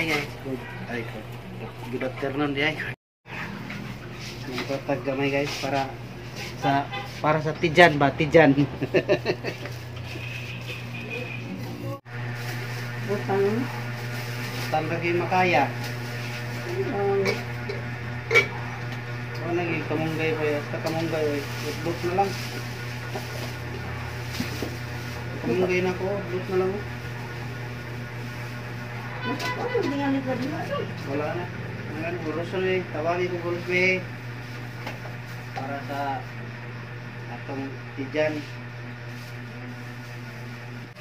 Hi guys, good afternoon di ay. Magtatag gamay guys para sa tijan ba, tijan. Tan lagi makaya. Lagi kamunggay pa ya, kamunggay oi. Udot na lang. Kamunggay na ko, udot na lang. Wala na. Ngayon, urusan eh. Tawari ko gulos eh. Para sa atong tijan.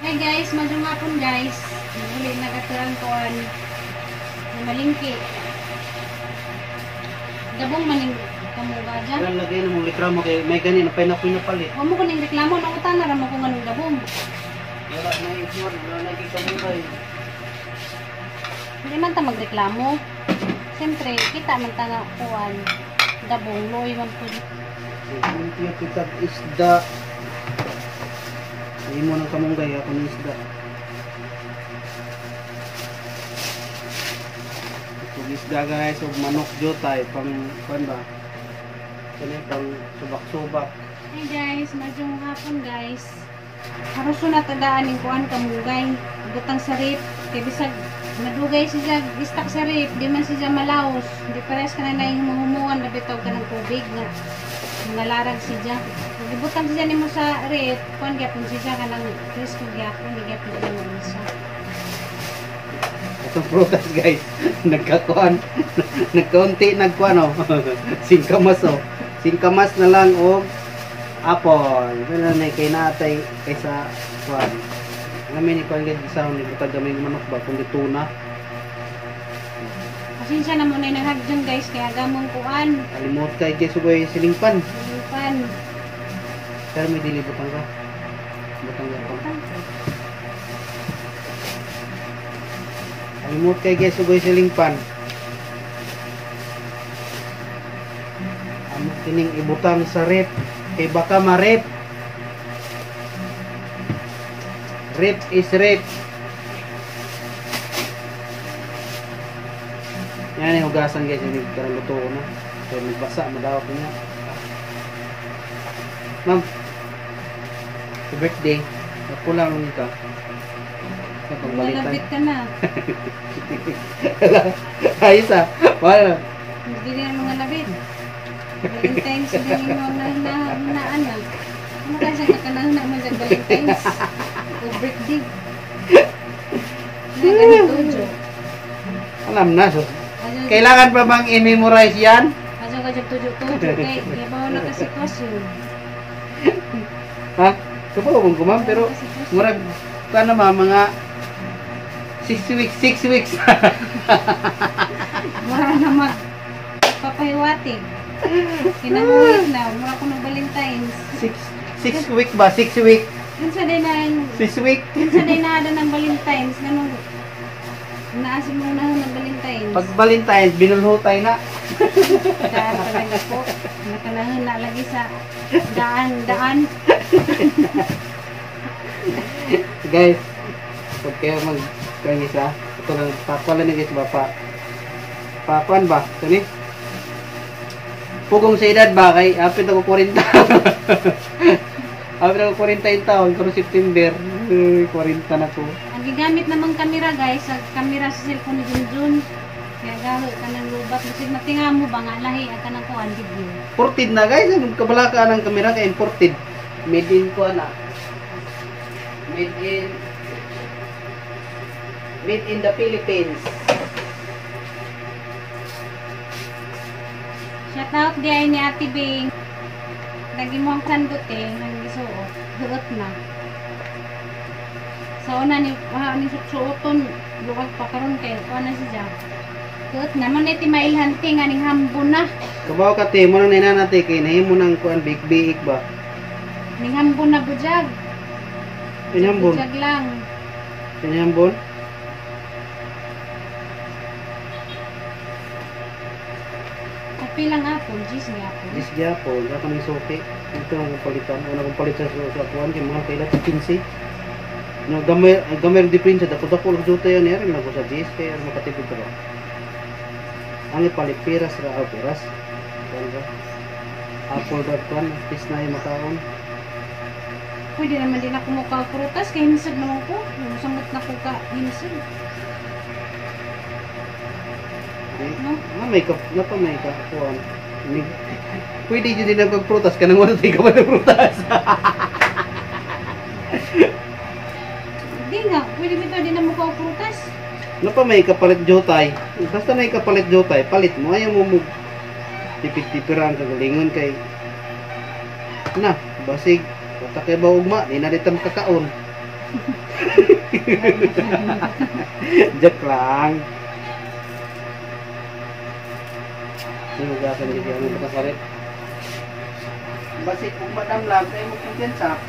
Hi guys, madung hapon guys. Muli nagaturan ko na malingki. Dabong maning kamuga dyan. Kaya lagay na mong reklamo kay may ganin na pineapple na palit. Huwag mo ko ning reklamo, nakutan na ramo kung anong dabong. Wala na ignore, wala na ikamuray. Hindi man ta magreklamo. Siyempre, kita man ta nga kuhan. Dabong, loy man po. Hindi kita isda. Hindi mo ng kamunggay ako ng isda. Itong isda guys, o manok jotay, pang kuhan ba? Pang subak-subak. Hey guys, madung hapon guys. Haruso na tadaan yung kuhan kamunggay. Butang sarip. Kaya bisag nadugay siya, istak sa rip, di man siya malaos. Di pares ka na yung humuhumuan, nabitaw ka ng tubig nga. Nalarag siya. Nagibutang siya ni mo sa rip, kuhan gyapon siya ka ng crispy gyapon, di gyapon siya mo isa. Itong prutas guys, nagkakuan, nagkaunti nagkuan o. Singkamas o. Singkamas na lang o apple. Pero na kay natay kaysa kuan. Namin ni kuan gid sa ni butag gamay ng manok ba kundi tuna. Pasensya na muna nahag dyan guys, kaya gamong kuan. Alimot kay guys ugoy silingpan. Silingpan. Pero may dili butang ka. Butang ka. Alimot kay guys ugoy silingpan. Amo kining ibutang sa rep kay baka ma-rep. Rip is rip. Yan yung hugasan guys. Yung karang luto ko na. So nagbasa. Madawak ko niya. Ma'am. Sa birthday. Napulang mo ka. Nalabit ka na. Ayos ah. Wala. Hindi rin mga labit. Valentine's din yung hinaan na. Ano kasi nakanahuna mo dyan Valentine's? O birthday. Nagganito. Alam na. So. Kailangan pa bang i-memorize yan? Adyo ka dyan tujo-tujo. Kaya bawa na kasi question. Ha? Kapaw kung kumam. Pero murag ka naman mga 6 weeks. Mura na magpapahiwatig. Kinamuhit na. Mura ko ng Valentine's. 6 week ba? 6 week? Yun sa din na 6 week? yun sa din na ng Valentine's. Ganun. Naasim mo na ng Valentine's. Pag Valentine's, binulhutay na. Daan talaga po. Nakanahan na lagi sa daan. Guys, huwag kayo mag-kangisa. Ito lang, pakuan na guys ba? Pakuan ba? Ito ni? Pugong sa edad ba? Kay apit ako 40. Apit ako 40 taon. Pero September, 40 na ko. Ang gigamit namang kamera guys, ang kamera sa cellphone ni Junjun. Kaya gawin ka ng lubat. Kasi matinga mo ba nga lahi at ka ng kuhan video. Imported na guys. Ang kabalaka ng kamera kaya imported. Made in ko na. Made in the Philippines. Shout out di ay ni Ate Bing. Lagi mo ang sanduti ng isuot. Duot na. Sa una ni suoton luwag pa karon kay kuha na siya. Duot na man iti mailhanti nga ning hambon na. Kabaw ka te, mo nang nainanate kay nahimo nang kuan big ba? Ning hambon na bujag. Inhambon. Bujag lang. Inhambon. Pilang apple, G's nga apple. Dis gyapon, ka kami suki. Ito ang palitan. Una kong palitan sa kuan kay mga kailan 15. No, gamay depensa dako lang juta yan rin lang ko sa GS kaya makatipid ko. Ang ipalit piras ra piras. Kaya Apple dot kan pis na yung makaon. Pwede naman din ako mukha prutas kaya hinisag naman ko. Samot na ko ka hinisag. No? May ka kuan. Pwede yun din nagpagprutas ka nang wala tayo ka magprutas. Hindi nga, pwede bito din na mukha prutas. May kapalit jotay. Basta may kapalit jotay, palit mo. Ayaw mo mo tipid-tipira ang kagalingon kay na, basig. Basta kay ba ugma, di na ditam kakaon. Joke lang. Sinugasan din siya ng pagkasalit. Basig kung madam lang, kayo mo kumpiyansa.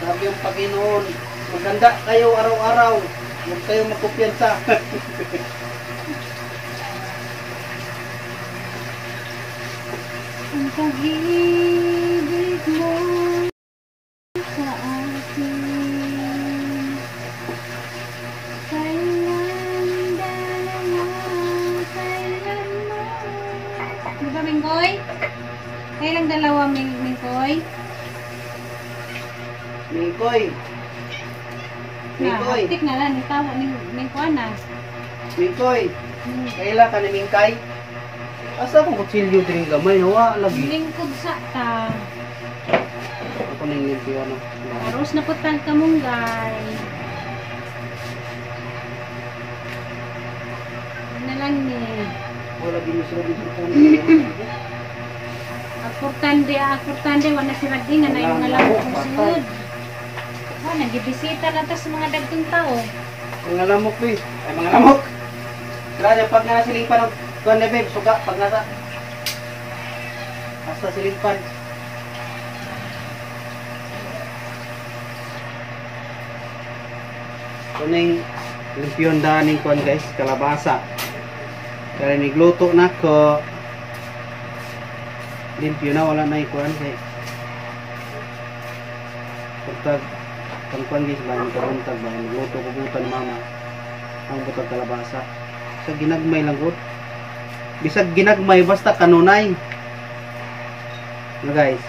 Sabi yung Panginoon, maganda kayo araw-araw. Huwag kayo magkumpiyansa. Ang pag-ibig mo sa akin, kailan dalawa, kailan mo. Di ba, Mingkoy? Kailan dalawa, Mingkoy? Mingkoy. Mingkoy. Haptik na lang, itawa ni Mingkoy na. Mingkoy. Kaila ka ni Mingkay? Asa kung kutsilyo din gamay, nawa lagi. Lingkod sa ta. Ako na yung ano. Aros na putang kamunggay. Ano lang ni. Wala ginusunod dito. Akurtande, wala si Rading, na yung alam kong sunod. Nagibisita lang sa mga dagtong tao. Mga lamok, please. Ay, mga lamok. Grabe, pag nasiling kuan na babe, suga, pag nasa hasta silingpan. Kuning limpiyon daning kuan guys, kalabasa. Kaya nigluto na ko. Limpyo na, wala na ikuan kay pagtag kuan guys, bayan karuntag, bayan nigluto ko butan mama ang butag kalabasa. Sa ginagmay lang gud. Bisag ginagmay basta kanunay. No guys.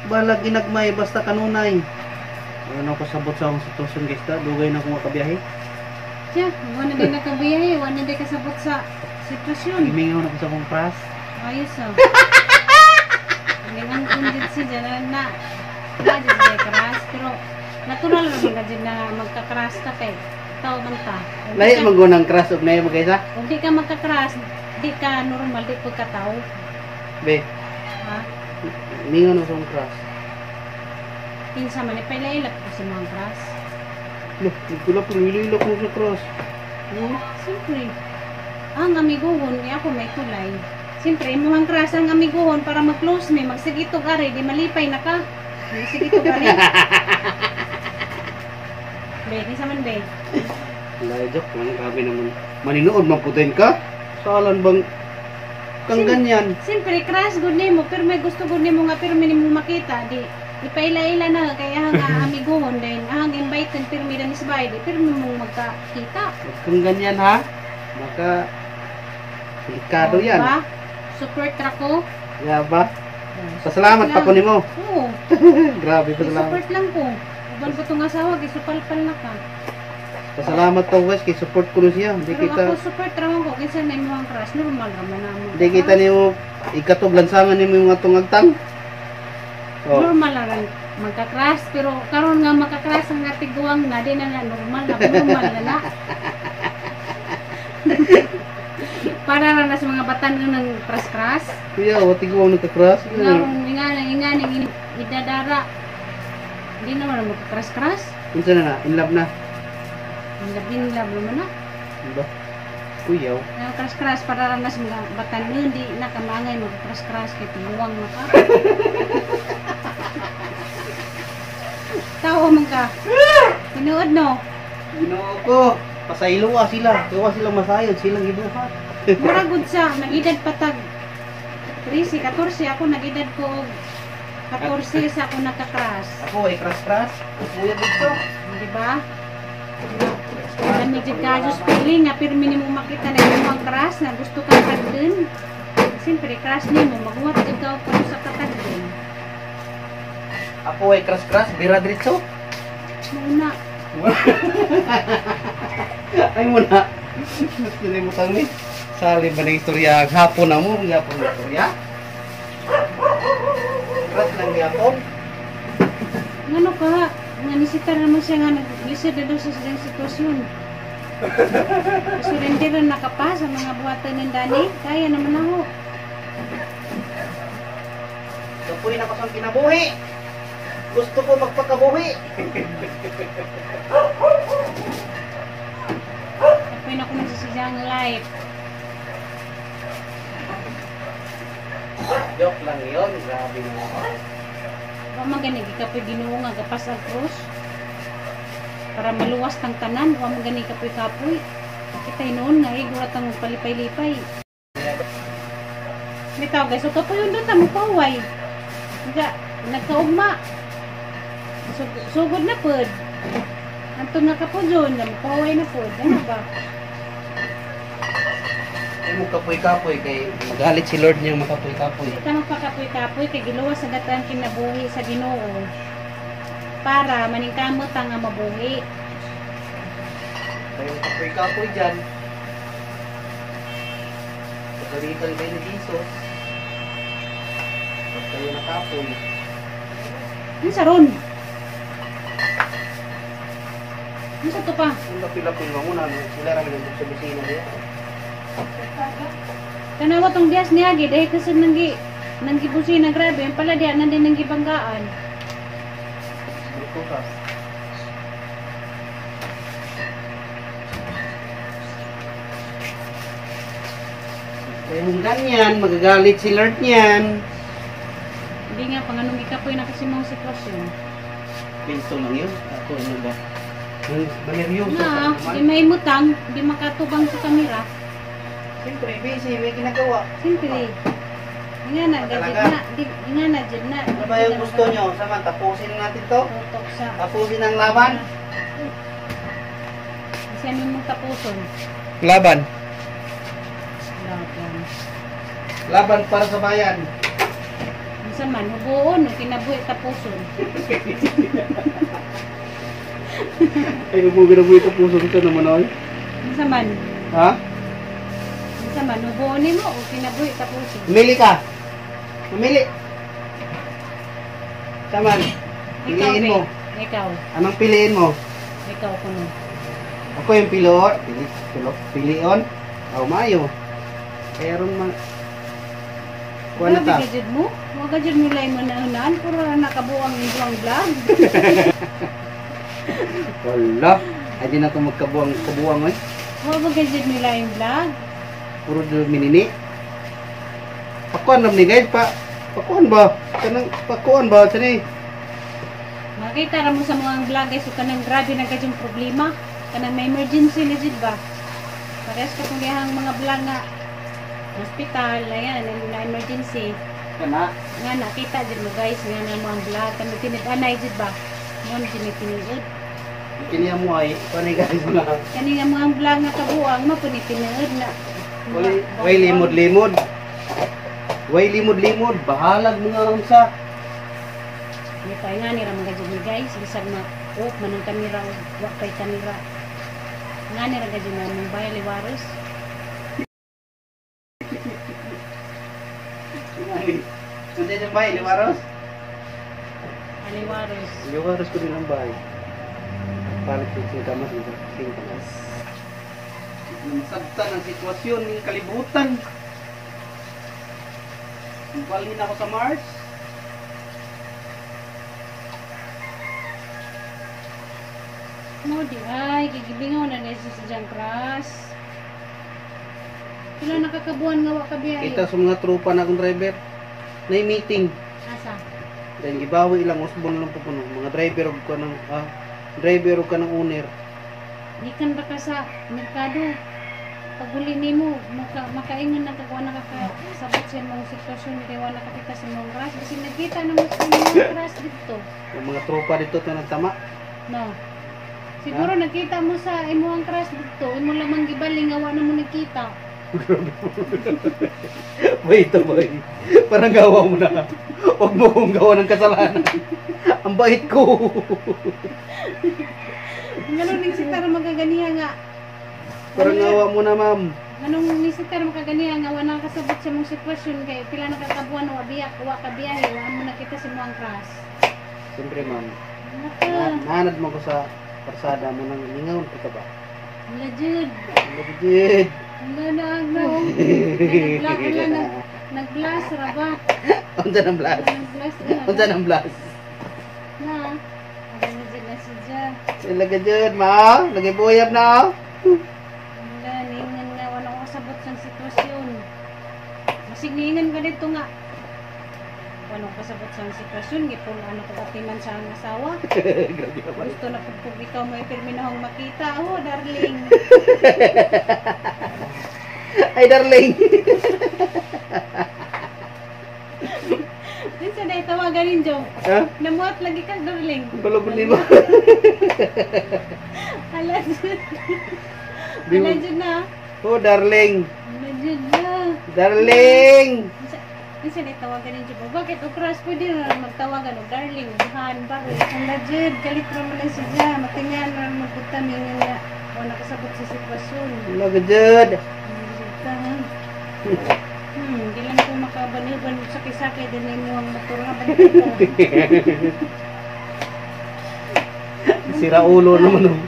Bala ginagmay basta kanunay. Ano ko sabot sa akong sitwasyon guys ta, dugay na akong makabiyahe. Tiya, wala din nakabiyahe, wala din kasabot sa sitwasyon. Gimingaw na ko sa akong pras. Ayos ah. Ngayon kundit siya na dyan crash, pero natural naman na dyan na magka-crash ka pe. Tao man ta. Lahi magunang crash og nayo magaysa. Kung di ka magka-crash, di ka normal, di ka tao. Be, Ha? mingaw na sa akong crash. Pinsa man, ipailap ko sa mga crash. Loh, nagkulap ko nililak mo sa crash. Siyempre. Ang amiguhon, ako may tulay. Siyempre, muhang crash ang amiguhon para mag-close me, magsigitog ari, di malipay na ka. Magsigitog ari. Be, di saman be. Lahi joke lang, grabe naman. Maninood, maputin ka? Salan bang kang ganyan? Siyempre, crash good nimo, pero may gusto good nimo nga, pero may mo makita, di. Ipaila-ila na, kaya hang amiguhon din, hang invite pero may danis bayad, pero may mong magkakita. Huwag kang ganyan ha. Baka delikado yan. Diba? Support ra ko. Yeah, ba? Pasalamat pa ko nimo. Oo. Grabe, pasalamat. Support lang ko. Uban ko itong asawa, gisupalpal na ka. Pasalamat to guys, kay support ko na siya. Hindi Pero kita, ako support raman ko, kinsa may mga crush, normal raman na mo. hindi kita nimo ikatog lansangan nimo yung atong agtang. Oh. Normal lang magka-crush, pero karon nga magka-crush ang natiguang na, di na normal na. Para lang na sa mga batan nga ng crush-crush. Kuya, wati ko ang nagka-crush. Inganing idadara. Hindi naman magka-crush-crush. Unsa na na? In love na. Ang labing love naman na. Diba? Kuya. Ang crush-crush para lang na sa mga batan nga, hindi nakamangay magka-crush-crush kay tinuwang na ka. Tawa man ka. Tinuod no. Ginoo ko. Pasayloa sila. Tuwa sila masayod. Silang gibuhat. Muragod sa, nag-edad patag 13, 14, ako nag-edad ko 14 sa ako nagka-crash. Ako ay crush. Kuya dito. Di ba? Alam medyo kayo spelling nga pero minimum makita na yung mga crush na gusto kang tagdun. Siyempre crush niyo mo maghuwat ikaw pa sa katagdun. Ako ay crush. Bira dito. Muna. Ay muna. Hindi mo kami. Sali ba ng istorya? Hapon na mo. Hapon na istorya. Crush lang hapon. Ngano ka? Nga nisita naman siya nga nag-lisod na doon sa silang sitwasyon. Surrender na nakapa sa mga buhatan ng Dani. Kaya naman ako. Kapuin ako sa kinabuhi. Gusto ko magpakabuhi. Kapuin ako nagsasayang life. Joke lang yun. Grabe mo ako. Wa magani kapoy Ginoo nga gapas ang krus para maluwas tang tanan. Wa magani kapoy kita noon nga igurat ang palipay-lipay. Bitaw guys, so kapoy yun doon mo paway nga nagkaugma sugod na pod anto nga kapudyon nga paway na pod. Ano ba Ay mo kapoy-kapoy kay magalit si Lord niyang makapoy-kapoy. ika magpakapoy-kapoy kay giluwas sa datang kinabuhi sa Ginoo para maningkamot ang nga mabuhi. Kayo kapoy-kapoy dyan. Pagalitan kayo ni Jesus. Pag kayo nakapoy. Ano sa ron? Ano sa to pa? Kung kapila-pil mo muna, sila rin nandun sa busina niya. Tanawa tong dias niya gid dahil kasi nanggi busina grabe ang pala diya nandin nanggi banggaan. Dito ka. Kaya kung ganyan, magagalit si Lord niyan. Hindi nga panganong ikapoy na kasi mga sitwasyon. Pinto lang yun. Ako ano ba? Maneryoso Na, ka di naman. may mutang, di makatubang sa kamera. Siyempre, busy, may ginagawa. Siyempre. Nga na, gadget Talaga? na. Nga na, dyan na. Ano ba yung gusto nyo? Sama, tapusin natin to? Tutok sa... Tapusin ang laban? Kasi ano mong tapuson? Laban. Laban. Laban para sa bayan. Isa man, hubuon, kinabuhi tapuson. Ay, umuwi ito puso ito naman oy. Isa man, Ha? isa man, hubuon mo o kinabuhi tapuson. Umili ka. Umili. Saman. Piliin mo. Ikaw. Anong piliin mo? Ikaw kuno. Ako yung pilion. Pilion. Aw, mayo. Kaya ron man. Kuha na ta. Grabe gadget mo? Mga gadget mo lang mo na puro na nakabuang yung buwang vlog. Wala. Ay, di na ito kabuang oy. Mga gadget mo lang yung vlog. Puro minini. Pakuan nam ni guys pa. Pakuan ba? Kanang pakuan ba sini? Makita ra mo sa mga vlog guys, so kanang grabe na gadyo problema. Kanang may emergency na jud ba? Parehas ka kung dihang mga vlog nga hospital, ayan, na emergency. Kana. Nga nakita jud mo guys, nga na mga vlog kami tinid-anay jud ba? Mo tinid-tinid. Kini mo ay kanay guys na. Kani nga mga vlog nga kabuang mapunit-tinid na. Way limod-limod. Way limod-limod. Bahalag mga unsa. Ni pa nga ni ra mga gadyo ni guys, bisag na off man ang kamera o wa kay kamera. Nga ni ra gadyo na mong bayad liwaros. Sunday ng bahay, liwaros? Aliwaros. Liwaros ko din ang bahay. Palit ko singkamas dito. Singkamas. Nasabtan ang sitwasyon ng kalibutan. Balhin ako sa Mars. Mo di ay gigibingaw na guys sa Jan Crash. Sila nakakabuan nga wa ka biyahe. Kita sa mga tropa na akong driver. Na meeting. Asa? Then gibawi ilang usbon lang po puno. Mga driver og ka ng owner. Gikan ba ka sa merkado? paghuli nimo makaingon na kag wala nakakasabot sa imong sitwasyon kay wala nakakita sa imong crush kasi nakita naman sa imong crush dito. Yung mga tropa dito to nagtama. No. Siguro nakita mo sa imong crush dito, imo lamang gibaling awa na mo nakita. Wait, boy. Parang gawa mo na. Huwag mo kong gawa ng kasalanan. Ang bait ko. Ganun ning sitar magaganiha nga. Parang gawa mo na, ma'am. Anong ning sitar makaganiha nga wala kasabot sa imong sitwasyon kay pila na kakabuan wa biyak wa ka biyahe wa mo nakita sa imong crush. Siyempre, ma'am. Naka. Nahanad mo ko sa parsada mo ng lingaw ka ba? Wala jud. Legit. Wala na ano. Nag-blast ra ba? Unsa nang blast? Nag-blast ra. Unsa nang blast? Na. Ano na dyan na siya. Sila ka dyan, ma. Lagi buyab na. Wala, ningan nga. Wala ko kasabot sa sitwasyon. Masigningan ka dito nga. Wala ko kasabot sa sitwasyon. Gipon ano ko katiman sa ang asawa. Grabe ka ba? Gusto na pag ikaw may perminahong makita. Oh, darling. Ay, darling. Minsan na itawagan rin, Joe. Ha? Namuat lagi ka, darling. Balog ni ba? Ala dyan. Di mo- Ala dyan na. Oh, darling. Ala dyan na. Darling. Minsan na itawagan rin, Joe. Bakit? O crush, pwede na magtawagan. O darling, buhan, baro. Ala dyan. Kalitra mo lang siya. Matingan na magpunta. Mingan nga. O nakasabot sa sitwasyon. Wala ka dyan. Di lang ko makabaniban sa kisakay din na mo ang motor nga baniban. Sira ulo naman. Oh.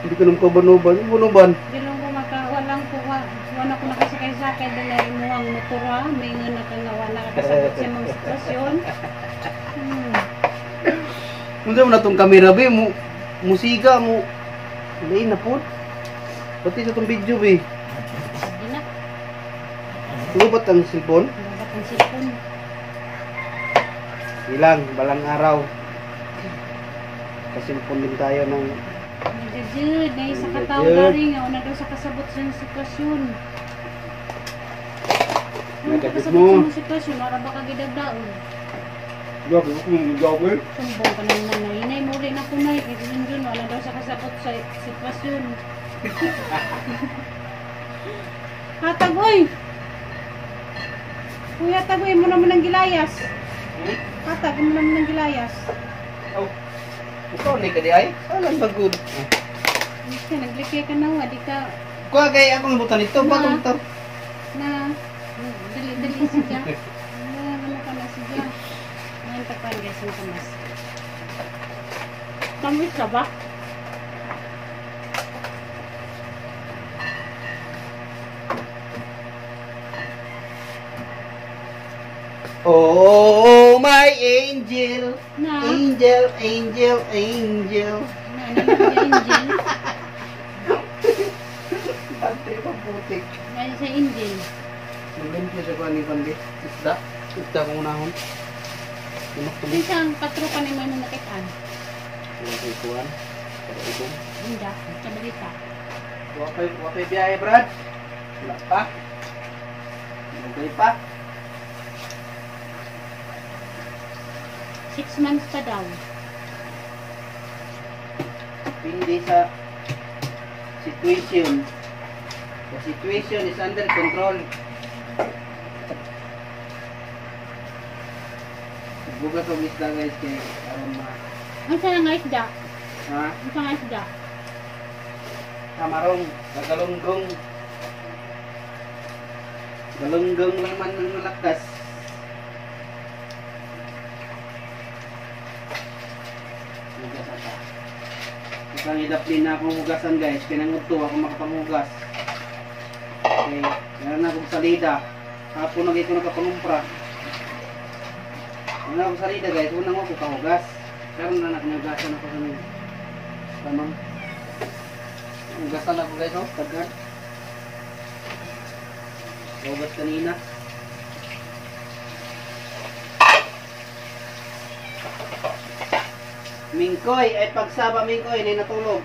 Hindi ko naman kabanuban. Bunuban. Di lang ko walang ko wala ko nakasakay-sakay din na mo ang motor ha. May nga nakangawa nakasabot sa mga sitwasyon. Kung saan mo na itong kamera, be, musiga mo. Lain na po. Pati sa itong video, be. Hindi na. Lubat ang cellphone. Dapat ang sipon. Ilang, balang araw. Kasimpon din tayo ng... Nagajud, na isa ka tao Nagajud. dari nga. Una daw sa kasabot sa sitwasyon. Kung Nagajud kasabot mo. sa mga sitwasyon, wala ba kagidagdaon? Grabe ko kung gawin. Sumbong ka ng nanay. Inay, muli na kunay. Kasi yun, wala daw sa kasabot sa sitwasyon. Hatag, oy! Kuya, tagoy mo naman ng gilayas. Hatag mo naman ng gilayas. Oh, ikaw ni ka di ay? Alam ba good? Kasi naglikya ka na, di ka Kuha kay akong butan ito. Ba't ang butan? na dali-dali siya. Ano ka na siya. Ngayon tapan guys, ang kamas. Tamis ka ba? Oh, my angel. Na? Angel, angel, angel. Na, angel. Pantay pa putik. Ngayon sa angel. Nalimpyo siya ko ni Pandi. Isda. Isda kong unahon. Tumak-tumak. Isang patropa ni mo yung nakitaan. Wala kayo kuhan. Para ibong. Hindi, sa balita. Wapay biyahe, Brad. Wala pa. Wapay pa. 6 months pa daw. Hindi sa situation. The situation is under control. Bugas ang isda guys kay aron ma... Ang sana nga isda. Ha? Ang sana nga isda. Kamarong, nagalunggong. Galunggong lang man ng malakas. Hugas ata. Isang idaplin na akong hugasan guys. Pinanguto ako makapanghugas. Okay, meron na akong salida. Hapon na ko nakapangumpra. Meron na akong salida guys. Unang ako kahugas. Karon na nakanahugasan ako sa mga tamang. Hugasan ako guys, oh, tagan. Hugas kanina. Mingkoy, ay pagsaba Mingkoy, nay natulog.